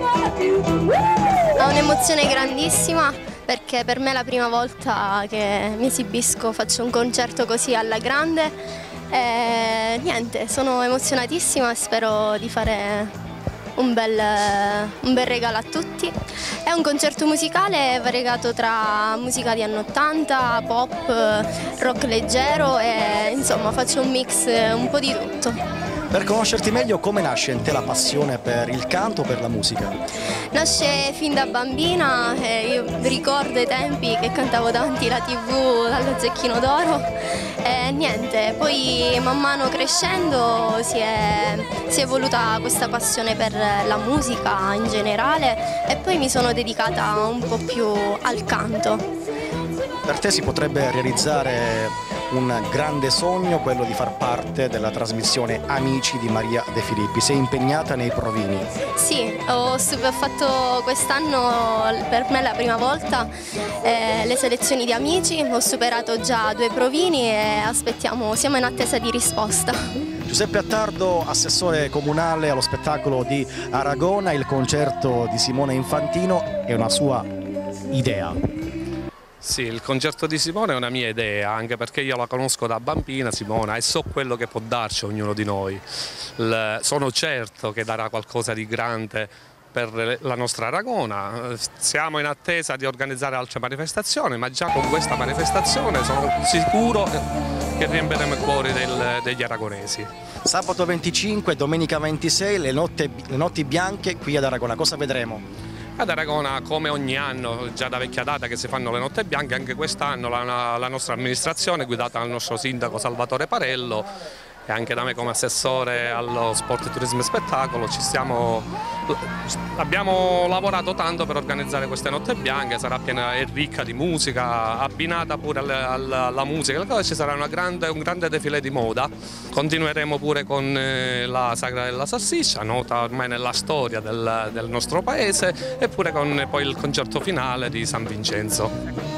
Ho un'emozione grandissima perché per me è la prima volta che mi esibisco, faccio un concerto così alla grande e niente, sono emozionatissima e spero di fare un bel regalo a tutti. È un concerto musicale variegato tra musica di anni 80, pop, rock leggero e insomma faccio un mix un po' di tutto. Per conoscerti meglio, come nasce in te la passione per il canto o per la musica? Nasce fin da bambina, io ricordo i tempi che cantavo davanti alla TV, allo Zecchino d'Oro e niente, poi man mano crescendo si è evoluta questa passione per la musica in generale e poi mi sono dedicata un po' più al canto. Per te si potrebbe realizzare un grande sogno, quello di far parte della trasmissione Amici di Maria De Filippi. Sei impegnata nei provini? Sì, ho fatto quest'anno, per me la prima volta, le selezioni di Amici, ho superato già 2 provini e siamo in attesa di risposta. Giuseppe Attardo, assessore comunale allo spettacolo di Aragona, il concerto di Simone Infantino è una sua idea. Sì, il concerto di Simone è una mia idea, anche perché io la conosco da bambina, Simona, e so quello che può darci ognuno di noi. Sono certo che darà qualcosa di grande per la nostra Aragona. Siamo in attesa di organizzare altre manifestazioni, ma già con questa manifestazione sono sicuro che riempiremo i cuori degli aragonesi. Sabato 25 e domenica 26 le notti bianche qui ad Aragona, cosa vedremo? Ad Aragona, come ogni anno, già da vecchia data che si fanno le notte bianche, anche quest'anno la nostra amministrazione, guidata dal nostro sindaco Salvatore Parello e anche da me come assessore allo sport, turismo e spettacolo, abbiamo lavorato tanto per organizzare queste notte bianche. Sarà piena e ricca di musica, abbinata pure alla musica, ci sarà un grande defilé di moda. Continueremo pure con la Sagra della Salsiccia, nota ormai nella storia del nostro paese, e pure con poi il concerto finale di San Vincenzo.